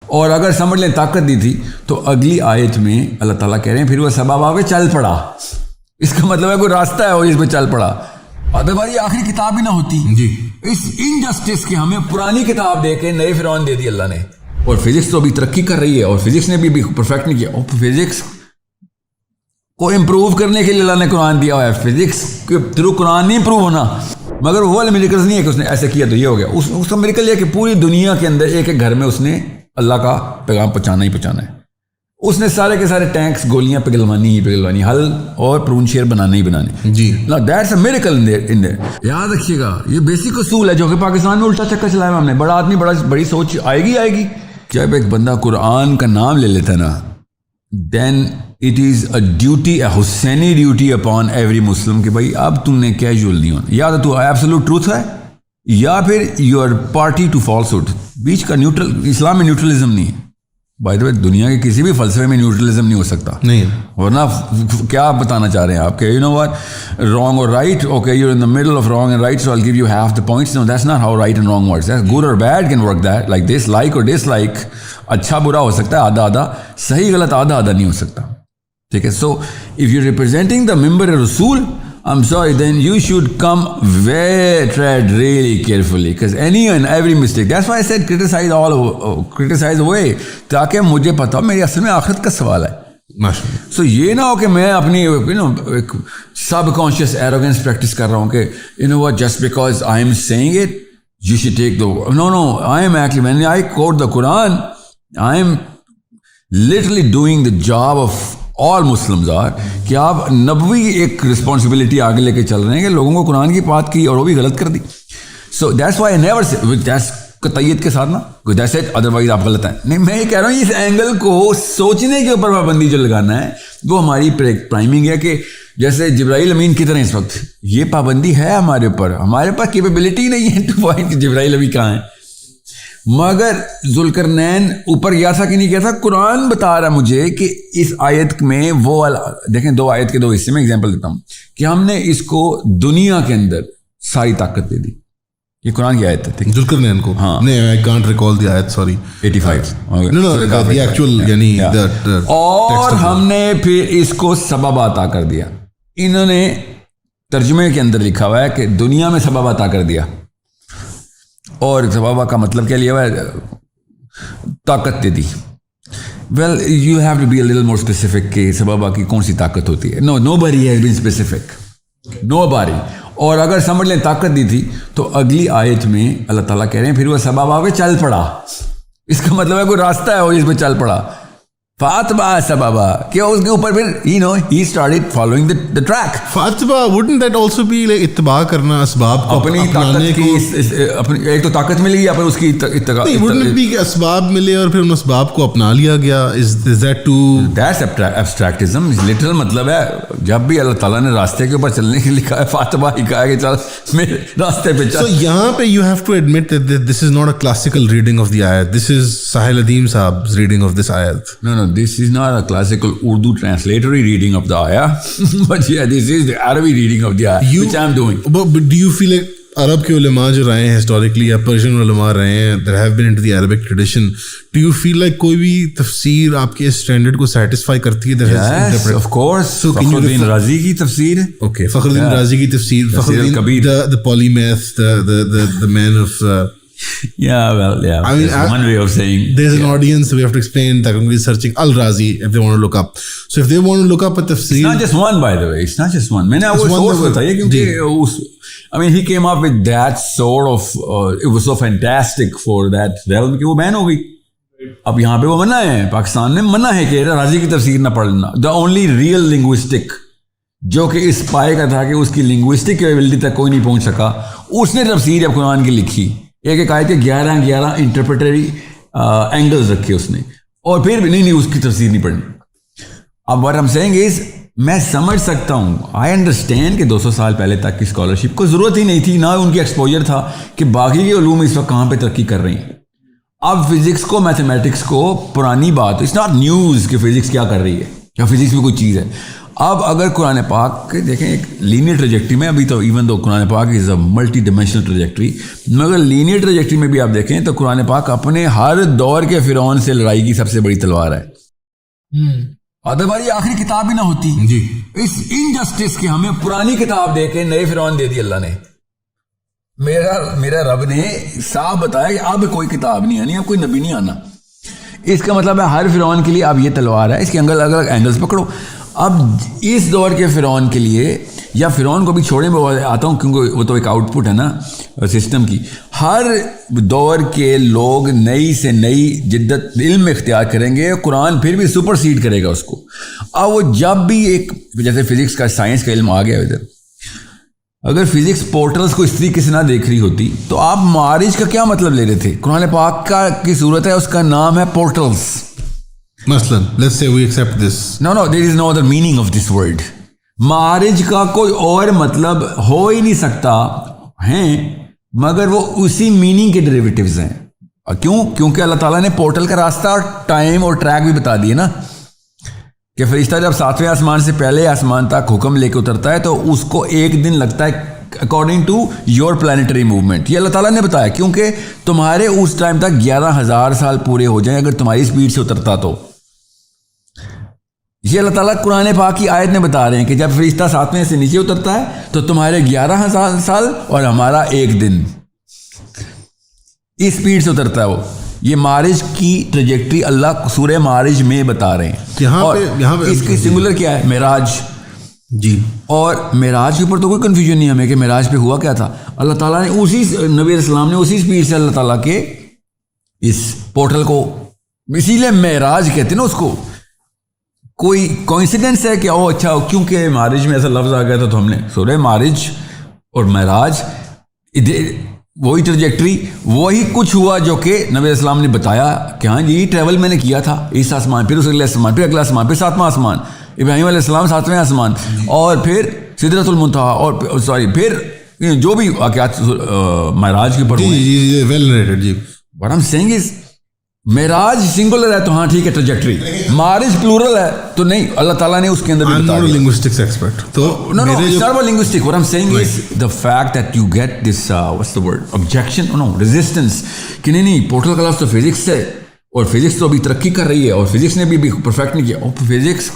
اور اگر سمجھ لیں طاقت دی تھی تو اگلی آیت میں اللہ تعالیٰ کہہ رہے ہیں پھر وہ سبب آ کے چل پڑا. اس کا مطلب ہے کوئی راستہ ہے وہ اس پہ چل پڑا. ادروائز یہ آخری کتاب ہی نہ ہوتی جی. اس انجسٹس کے ہمیں پرانی کتاب دے کے نئے فرعون دے دی اللہ نے. اور فزکس تو ابھی ترقی کر رہی ہے اور فزکس نے بھی پرفیکٹ نہیں کیا. اور فزکس کو امپروو کرنے کے لیے اللہ نے قرآن دیا ہوا ہے. فزکس کے تھرو قرآن نہیں امپروو ہونا, مگر وہ والے میریکلز نہیں ہے کہ اس نے ایسے کیا تو یہ ہو گیا. اس کا میریکل یہ کہ پوری دنیا کے اندر ایک ایک گھر میں اس نے اللہ کا پیغام پہنچانا ہی پہنچانا ہے. اس نے سارے کے سارے ٹینکس گولیاں پگلوانی حل اور پرون شیر بنانے ہی بنانے جی. نا دیٹس اے میریکل ان دیر. یاد رکھیے گا یہ بیسک اصول ہے جو کہ پاکستان میں الٹا چکر چلایا ہم نے. بڑا آدمی بڑی سوچ آئے گی. جب ایک بندہ قرآن کا نام لے لیتا ہے نا, then it is a duty, a Husaini duty upon every Muslim کہ بھائی اب تم نے کیجول نہیں ہونا. یا تو ایبسولوٹ ٹروتھ ہے یا پھر you are party to falsehood. بیچ کا نیوٹرل, اسلام میں نیوٹرلزم نہیں ہے. بائی دا وے دنیا کے کسی بھی فلسفے میں نیوٹرلزم نہیں ہو سکتا نہیں. ورنہ کیا بتانا چاہ رہے ہیں آپ کہ یو نو واٹ رانگ اور right, okay you in the middle of wrong and right, so I give you half the points. No that's not how right and wrong works. Good اور bad can work that like this, like اور ڈس like. اچھا برا ہو سکتا ہے آدھا آدھا, صحیح غلط آدھا آدھا نہیں ہو سکتا. ٹھیک ہے. So if you representing the ممبر رسول, I'm sorry, then you should come tread really carefully because any and every mistake. That's why I said criticize away, تاکہ مجھے پتا میری اصل میں آخرت کا سوال ہے. سو یہ نہ ہو کہ میں اپنی ایک سب کانشیس ایروگنس پریکٹس کر رہا ہوں کہ just because I am saying it, you should take no, I am actually, when I quote the Quran, I am literally doing the job of all Muslims are, کہ آپ نبوی ایک responsibility آگے لے کے چل رہے ہیں کہ لوگوں کو قرآن کی بات کی اور وہ بھی غلط کر دی. So that's why never that's قطعیت کے ساتھ نا دیٹس اٹ, ادروائز آپ غلط ہیں. نہیں, میں یہ کہہ رہا ہوں اس اینگل کو سوچنے کے اوپر پابندی جو لگانا ہے وہ ہماری پرائمنگ ہے. کہ جیسے جبرائیل امین کی طرح اس وقت یہ پابندی ہے ہمارے اوپر, ہمارے پاس کیپیبلٹی نہیں ہے ٹو پوائنٹ کہ جبرائیل امین کہاں ہیں. مگر ذوالقرنین اوپر گیا تھا کہ نہیں گیا تھا, قرآن بتا رہا مجھے کہ اس آیت میں وہ دیکھیں 2 آیت کے 2 حصے میں ایگزامپل دیتا ہوں کہ ہم نے اس کو دنیا کے اندر ساری طاقت دے دی. یہ قرآن کی آیت ہے ذوالقرنین کو. ہاں I can't recall the ayat, sorry. 85 the actual یعنی اور ہم نے پھر اس کو سبب عطا کر دیا. انہوں نے ترجمے کے اندر لکھا ہوا ہے کہ دنیا میں سبب عطا کر دیا, اور سبابہ کا مطلب کیا لیا ہوا ہے, طاقت دے دی. Well you have to be a little more specific کہ سبابہ کی کون سی طاقت ہوتی ہے. نو باری ہیز بین اسپیسیفک, نو باری. اور اگر سمجھ لیں طاقت دی تھی تو اگلی آیت میں اللہ تعالیٰ کہہ رہے ہیں پھر وہ سبب آ کے چل پڑا. اس کا مطلب ہے کوئی راستہ ہے وہ اس پہ چل پڑا. فاتبع سببا, کہ اس کے اوپر پھر he started following the track. فاتبع wouldn't that also be like اتباع کرنا اسباب کو اپنی طاقت کی, ایک تو طاقت مل گئی, اپنے اس کی اتباع. wouldn't it be کہ اسباب ملے اور پھر ان اسباب کو اپنا لیا گیا. is that too? That's abstractism. literal مطلب ہے جب بھی اللہ تعالیٰ نے راستے کے اوپر چلنے کے لکھا ہے فاتبع ہی کہا کہ چل میرے راستے پہ چل. So یہاں پہ you have to admit that this is not a classical reading of the ayat. This is Sahil Adeem Saab's reading of this ayat. No, this is not a classical Urdu translatory reading of the ayah, but yeah, this is the Arabic reading of the ayah, which I am doing. But do you feel like عرب کے علماء جو رہے ہیں historically یا Persian علماء رہے ہیں, there have been into the Arabic tradition, do you feel like کوئی بھی تفسیر آپ کے اسٹینڈرڈ کو سیٹسفائی کرتی ہے؟ Yes, of course. فخر الدین رازی کی تفسیر. Okay, فخر الدین رازی کی تفسیر, فخر الدین the polymath, the man of Yeah, well, yeah. I mean, one way of saying there's an audience, we have to explain that we're searching Al-Razi if they want to look up. So if they want to look up a tafsir, it's not just one, by the way. It's not just one. میں نے وہ source بتایا کیونکہ I mean he came up with that sort of it was so fantastic for that realm کہ وہ بین ہو گئی. اب یہاں پہ وہ منع ہے, پاکستان میں منع ہے کہ رازی کی تفسیر نہ پڑھنا. The only real linguistic جو کہ اس پائے کا تھا کہ اس کی لنگوسٹک کیپیبلٹی تک کوئی نہیں پہنچ سکا, اس نے تفسیر اب قرآن کی لکھی. ایک آیت کے 11 انٹرپریٹری اینگلز رکھے اس نے, اور پھر بھی نہیں اس کی تفسیر نہیں پڑھنی. اب what I'm saying is میں سمجھ سکتا ہوں, آئی انڈرسٹینڈ کہ 200 سال پہلے تک کی اسکالرشپ کو ضرورت ہی نہیں تھی, نہ ان کی ایکسپوجر تھا کہ باقی کے علوم اس وقت کہاں پہ ترقی کر رہی ہیں. اب فزکس کو, میتھمیٹکس کو پرانی بات, اٹس ناٹ نیوز کہ فزکس کیا کر رہی ہے یا فزکس میں کوئی چیز ہے. اب اگر قرآن پاک کے دیکھیں ایک لینئر ٹریجیکٹری میں، ابھی تو ایون دو قرآن پاک از اے ملٹی ڈائمینشنل ٹریجیکٹری، مگر لینئر ٹریجیکٹری میں بھی آپ دیکھیں تو قرآن پاک اپنے ہر دور کے فرعون سے لڑائی کی سب سے بڑی تلوار ہے. ادروائز آخری کتاب ہی نہ ہوتی جی. اس انجسٹس کے ہمیں پرانی کتاب دے کے نئے فرعون دے دی اللہ نے. میرا رب نے صاحب بتایا کہ اب کوئی کتاب نہیں آنی، اب کوئی نبی نہیں آنا. اس کا مطلب ہے ہر فرعون کے لیے اب یہ تلوار ہے، اس کے الگ الگ اینگلز پکڑو. اب اس دور کے فرعون کے لیے، یا فرعون کو بھی چھوڑے میں آتا ہوں کیونکہ وہ تو ایک آؤٹ پٹ ہے نا سسٹم کی، ہر دور کے لوگ نئی سے نئی جدت علم میں اختیار کریں گے، قرآن پھر بھی سپر سیڈ کرے گا اس کو. اب وہ جب بھی ایک جیسے فزکس کا سائنس کا علم آ گیا ادھر، اگر فزکس پورٹلز کو اس طریقے سے نہ دیکھ رہی ہوتی تو آپ معارج کا کیا مطلب لے رہے تھے؟ قرآن پاک کا کی صورت ہے، اس کا نام ہے پورٹلز. مثلا let's say we accept this. No, there is no other meaning of this word. معارج کا کوئی اور مطلب ہو ہی نہیں سکتا ہیں مگر وہ اسی میننگ کے ڈیریویٹیوز ہیں. کیوں؟ کیونکہ اللہ تعالیٰ نے پورٹل کا راستہ اور ٹائم اور ٹریک بھی بتا دیے نا، کہ فرشتہ جب 7ویں آسمان سے پہلے آسمان تک حکم لے کے اترتا ہے تو اس کو ایک دن لگتا ہے according to your planetary movement. یہ اللہ تعالیٰ نے بتایا کیونکہ تمہارے اس ٹائم تک 11,000 سال پورے ہو جائیں اگر تمہاری سپیڈ سے اترتا تو. یہ اللہ تعالیٰ قرآن پاک کی آیت میں بتا رہے ہیں کہ جب فرشتہ 7ویں سے نیچے اترتا ہے تو تمہارے 11,000 سال اور ہمارا ایک دن اس سپیڈ سے اترتا ہے وہ. یہ معارج کی ٹریجیکٹری اللہ سورہ معارج میں بتا رہے ہیں. یہاں پہ اس کی سنگولر کیا ہے؟ معراج. جی. اور معراج کے اوپر تو کوئی کنفیوژن نہیں ہمیں کہ معراج پہ ہوا کیا تھا. اللہ تعالیٰ نے اسی نبی علیہ السلام نے اسی سپیڈ سے اللہ تعالیٰ کے اس پورٹل کو، اسی لیے معراج کہتے ہیں نا اس کو. کوئی کوئنسیڈنس ہے کہ او اچھا کیونکہ معارج میں ایسا لفظ آ گیا تھا تو ہم نے سورہ معارج اور معراج وہی ٹریجیکٹری، وہی کچھ ہوا جو کہ نبی علیہ السلام نے بتایا کہ ہاں جی ٹریول میں نے کیا تھا اس آسمان، پھر اس اگلے آسمان، پھر اگلا آسمان، پھر 7واں آسمان، ابراہیم علیہ السلام 7ویں آسمان، اور پھر سدرۃ المنتہا، اور سوری پھر جو بھی واقعات معراج کے اوپر جی ویل نریٹڈ. جی what I'm saying is معراج سنگولر ہے تو ہاں ٹھیک ہے ٹریجیکٹری، معارج پلورل ہے تو نہیں. اللہ تعالیٰ نے اس کے اندر بھی بتا دیا. linguistics expert. تو no it's not about linguistic. What I'm saying is the fact that you get this what's the word, objection, no resistance کہ نہیں پورٹل کا لفظ تو فزکس ہے اور فزکس تو ابھی ترقی کر رہی ہے اور فزکس نے بھی پرفیکٹ نہیں کیا. اور فزکس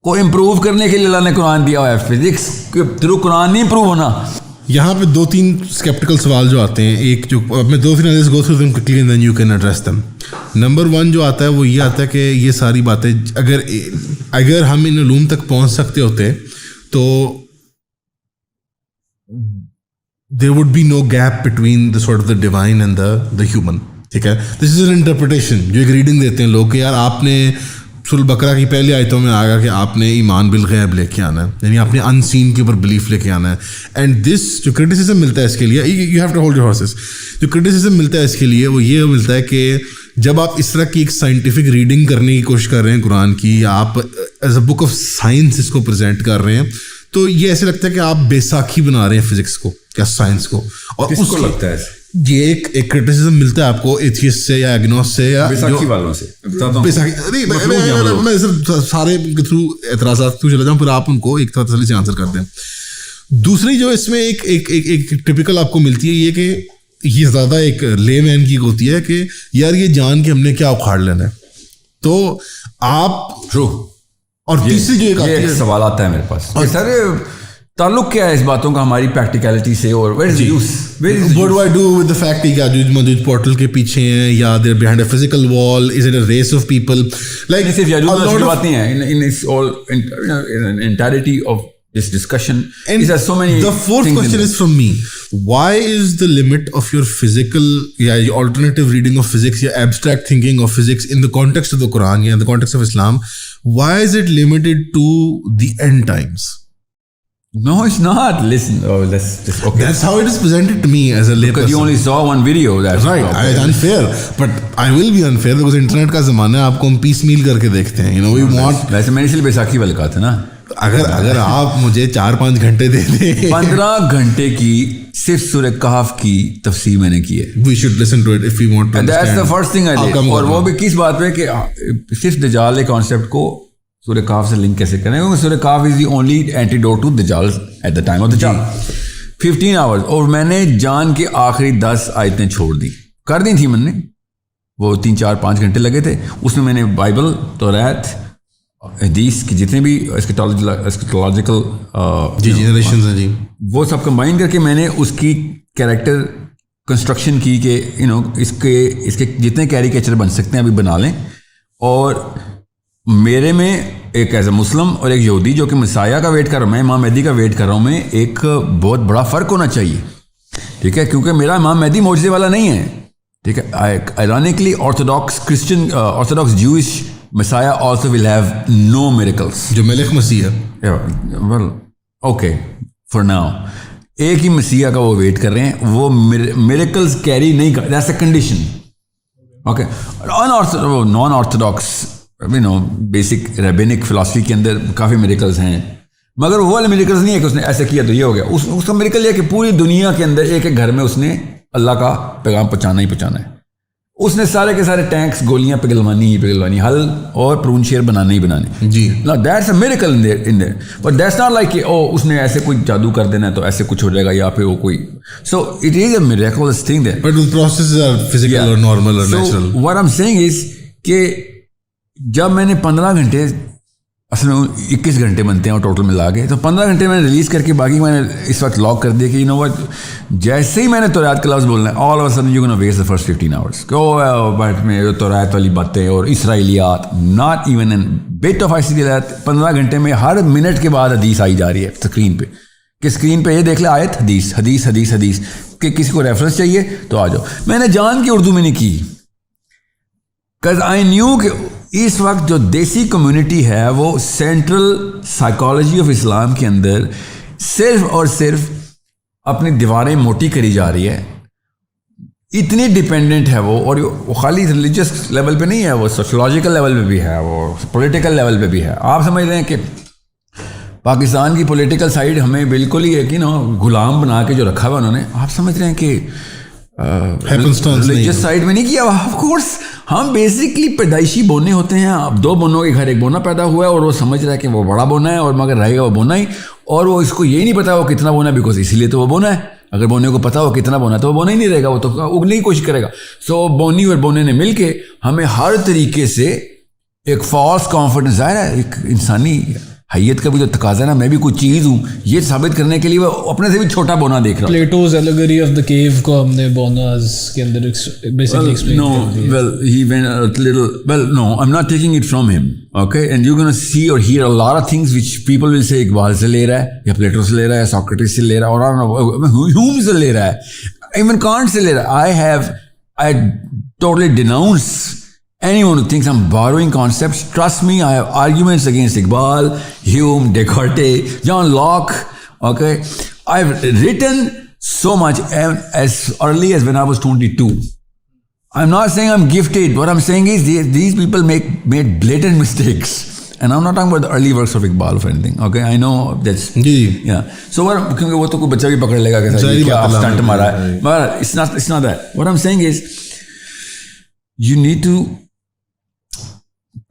کو امپروو کرنے کے لیے اللہ نے قرآن دیا ہوا ہے. فزکس کے تھرو قرآن نہیں امپروو ہونا. یہاں پہ 2-3 اسکیپٹیکل سوال جو آتے ہیں. ایک جو میں 2-3 go through them quickly and then you can address them. Number 1 جو آتا ہے وہ یہ آتا ہے کہ یہ ساری باتیں اگر ہم ان علوم تک پہنچ سکتے ہوتے تو there would be no gap between the sort of the divine and the human. ٹھیک ہے، دس از این انٹرپریٹیشن جو ایک ریڈنگ دیتے ہیں لوگ کہ یار آپ نے سورہ البقرہ کی پہلی آیتوں میں آگا کہ آپ نے ایمان بالغیب لے کے آنا ہے، یعنی آپ نے ان سین کے اوپر بلیف لے کے آنا ہے. اینڈ دس جو کرٹیسزم ملتا ہے اس کے لیے، you have to hold your horses, جو کرٹیسزم ملتا ہے اس کے لیے وہ یہ ملتا ہے کہ جب آپ اس طرح کی ایک سائنٹیفک ریڈنگ کرنے کی کوشش کر رہے ہیں قرآن کی، یا آپ as a book of science اس کو پریزنٹ کر رہے ہیں، تو یہ ایسے لگتا ہے کہ آپ بیساکھی بنا رہے ہیں فزکس کو یا سائنس کو. اور کس کو لگتا ہے یہ ایک کرٹیسزم ملتا ہے آپ کو ایتھیسٹ سے یا ایگنوسٹ سے یا بیساکھی والوں سے. میں صرف سارے تھرو اعتراضات تھرو چلا جاؤں پھر آپ ان کو ایک تسلی سے آنسر کرتے ہیں. دوسری جو اس میں ایک ٹپیکل آپ کو ملتی ہے یہ کہ یہ زیادہ ایک لے مین کی ہوتی ہے کہ یار یہ جان کے ہم نے کیا اکھاڑ لینا ہے. تو آپ ٹرو. اور تیسری جو ایک سوال آتا ہے میرے پاس، سر تعلق کیا ہے اس باتوں کا ہماری پریکٹیکلٹی سے، اور what do I do with the fact کہ یاجوج ماجوج پورٹل کے پیچھے ہیں یا they're behind a physical wall, is it a race of people like صرف یاجوج ماجوج کی بات نہیں ہے in its all entirety of this discussion. And so many the fourth question is from me, why is the limit of your physical alternative reading of physics or abstract thinking of physics in the context of the Quran, in the context of Islam, why is it limited to the end times? No, it's not. Listen, let's just okay. That's how it is presented to me as a layperson. Because you only saw one video. That's right. It's unfair, but I will be unfair because internet کا زمانہ ہے، آپ کو ہم پیس میل کر کے دیکھتے ہیں. You know, we want. ویسے میں نے اس لیے بیساکھی والا کہا تھا نا. اگر آپ مجھے 4-5 گھنٹے دے دیں 15 گھنٹے کی صرف سورہ کہف کی تفسیر میں نے کی ہے. We should listen to it if we want to understand. That's the first thing I did. اور وہ بھی کس بات پہ کہ صرف دجال کے کانسیپٹ کو سورہ کہف سے لنک کیسے کریں, کیونکہ سورہ کہف از دی اونلی اینٹیڈوٹ ٹو دجال ایٹ دا ٹائم آف دجال. 15 آورز, اور میں نے جان کے آخری 10 آیتیں چھوڑ دی, کر دی تھی میں نے, وہ 3 4 5 گھنٹے لگے تھے. اس میں نے بائبل, توریت, حدیث کی جتنے بھی اسکیٹولوجیکل جنریشنز ہیں جی, وہ سب کمبائن کر کے میں نے اس کی کیریکٹر کنسٹرکشن کی کہ اس کے جتنے کیریکیچر بن سکتے ہیں ابھی بنا لیں. اور میرے میں ایک ایز اے مسلم اور ایک یہودی جو کہ مسیح کا ویٹ کر رہا ہوں, میں امام مہدی کا ویٹ کر رہا ہوں, میں ایک بہت بڑا فرق ہونا چاہیے, ٹھیک ہے, کیونکہ میرا امام مہدی معجزے والا نہیں ہے, ٹھیک ہے. Ironically orthodox Christian, orthodox Jewish مسیح also will have no miracles, جو ملک مسیح ہے. ویل اوکے فار ناؤ, ایک ہی مسیح کا وہ ویٹ کر رہے ہیں, وہ میریکلز کیری نہیں کر, that's a condition. Okay, non orthodox basic rabbinic philosophy کے اندر کافی میریکلز ہیں, مگر وہ والے میریکلز نہیں ہے کہ اس نے ایسے کیا تو یہ ہو گیا. اس کا میریکل یہ کہ پوری دنیا کے اندر ایک ایک گھر میں اس نے اللہ کا پیغام پہنچانا ہی پہنچانا ہے. اس نے سارے کے سارے ٹینکس, گولیاں پگلوانی, حل اور پرون شیر بنانے ہی بنانے جی. Now that's a miracle in there, but that's not like کہ اس نے ایسے کوئی جادو کر دینا ہے تو ایسے کچھ ہو جائے گا, یا پھر وہ کوئی, so it is a miraculous thing there. But the processes are physical or normal or natural. So what I'm saying is کہ جب میں نے 15 گھنٹے, اصل میں 21 گھنٹے بنتے ہیں اور ٹوٹل ملا کے, تو 15 گھنٹے میں نے ریلیز کر کے باقی میں نے اس وقت لاک کر دیا کہ یو نو وٹ, جیسے ہی میں نے توریت کا لفظ بولنا ہے, all of a sudden you gonna waste the first 15 hours کہ بٹ میں توریت والی باتیں اور اسرائیلیات, not even an bit of اسرائیلیات. 15 گھنٹے میں ہر منٹ کے بعد حدیث آئی جا رہی ہے اسکرین پہ, کہ اسکرین پہ یہ دیکھ لے آیت حدیث حدیث حدیث حدیث, کہ کسی کو ریفرنس چاہیے تو آ جاؤ. میں نے جان کی اردو میں نہیں کی, کز آئی نیو کہ اس وقت جو دیسی کمیونٹی ہے وہ سینٹرل سائیکالوجی آف اسلام کے اندر صرف اور صرف اپنی دیواریں موٹی کری جا رہی ہے, اتنی ڈیپینڈنٹ ہے وہ. اور وہ خالی ریلیجس لیول پہ نہیں ہے, وہ سوشولوجیکل لیول پہ بھی ہے, وہ پولیٹیکل لیول پہ بھی ہے. آپ سمجھ رہے ہیں کہ پاکستان کی پولیٹیکل سائیڈ ہمیں بالکل ہی ایک غلام بنا کے جو رکھا ہوا انہوں نے, آپ سمجھ رہے ہیں کہ ریلیجس سائیڈ میں نہیں کیا ہوا. آف کورس ہم بیسکلی پیدائشی بونے ہوتے ہیں, اب 2 بونوں کے گھر ایک بونا پیدا ہوا ہے, اور وہ سمجھ رہا ہے کہ وہ بڑا بونا ہے, اور مگر رہے گا وہ بونا ہی, اور وہ اس کو یہی نہیں پتا وہ کتنا بونا ہے, بیکاز اسی لیے تو وہ بونا ہے. اگر بونے کو پتا ہو کتنا بونا ہے تو وہ بونا ہی نہیں رہے گا, وہ تو اگنے کی کوشش کرے گا. سو بونی اور بونے نے مل کے ہمیں ہر طریقے سے ایک فالس کانفیڈنس, ظاہر ہے ایک انسانی حیت کا بھی جو تقاضا ہے نا, میں بھی کوئی چیز ہوں, یہ ثابت کرنے کے لیے وہ اپنے سے بھی چھوٹا بونا دیکھ رہا. پلیٹوز ایلیگری آف دی کیو کو ہم نے بوناز کے اندر بیسیکلی ایکسپلین کر دیا. Well, he went a little, well, no, I'm not taking it from him, okay? And you're going to see or hear a lot of things which people will say Iqbal سے لے رہا ہے, یا Plato سے لے رہا ہے, سوکریٹس سے لے رہا ہے, اور ہیوم سے لے رہا ہے, ایون کانٹ سے لے رہا ہے. I totally denounce anyone who thinks I'm borrowing concepts. Trust me, I have arguments against Iqbal, Hume, Descartes, John Locke. Okay, I've written so much as early as when I was 22. I'm not saying I'm gifted. What I'm saying is these people made blatant mistakes. And I'm not talking about the early works of Iqbal or anything. Okay, I know that's yeah. So what? کیونکہ وہ تو کوئی بچہ بھی پکڑ لے گا کہ کیا آپ سٹنٹ مارا ہے. But it's not that. What I'm saying is you need to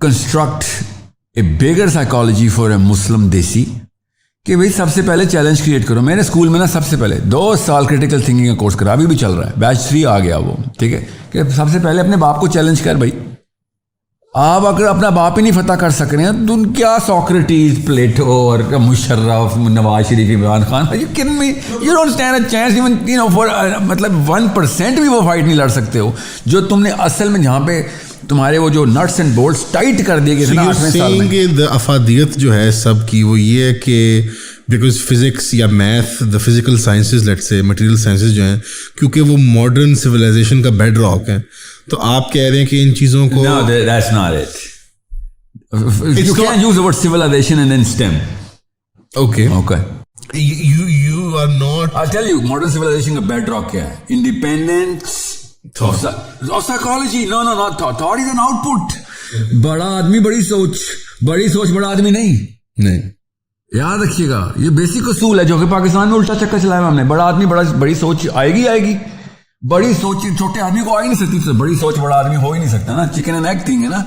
construct a bigger psychology for a Muslim دیسی, کہ بھئی سب سے پہلے چیلنج کریٹ کرو. میں نے اسکول میں نا سب سے پہلے 2 سال کرٹیکل تھنکنگ کا کورس کرا, ابھی بھی چل رہا ہے, بیچ 3 آ گیا وہ, ٹھیک ہے, کہ سب سے پہلے اپنے باپ کو چیلنج کر. بھائی آپ اگر اپنا باپ ہی نہیں فتح کر سک رہے ہیں تو کیا سوکریٹیز, پلیٹو اور Musharraf, Nawaz Sharif, Imran Khan, you don't stand a chance even for مطلب 1% بھی وہ فائٹ نہیں لڑ سکتے ہو, جو تم نے اصل میں جہاں پہ تمہارے وہ جو نٹس اینڈ بولٹس ٹائٹ کر دیے گئے تھے نا 8ویں سال میں. افادیت جو ہے سب کی وہ یہ ہے کہ بیکاز فزکس یا math, the physical sciences, let's say material sciences جو ہیں, کیونکہ وہ ماڈرن سویلائزیشن کا بیڈ راک ہیں, تو آپ کہہ رہے ہیں کہ ان چیزوں کو No, that's not it. You can't use the word civilization and then STEM. Okay. You are not. I'll tell you, modern civilization کا بیڈ راک کیا ہے. Independence of psychology. No, not thought. Thought is an output. بڑا آدمی بڑی سوچ بڑا آدمی نہیں. یاد رکھیے گا, یہ بیسک اصول ہے جو کہ پاکستان میں الٹا چکر چلایا ہم نے. بڑا آدمی بڑی سوچ آئے گی. بڑی سوچ چھوٹے آدمی کو آ ہی نہیں سکتی, بڑی سوچ بڑا آدمی ہو ہی نہیں سکتا نا. چکن اینڈ ایگ تھنگ ہے نا.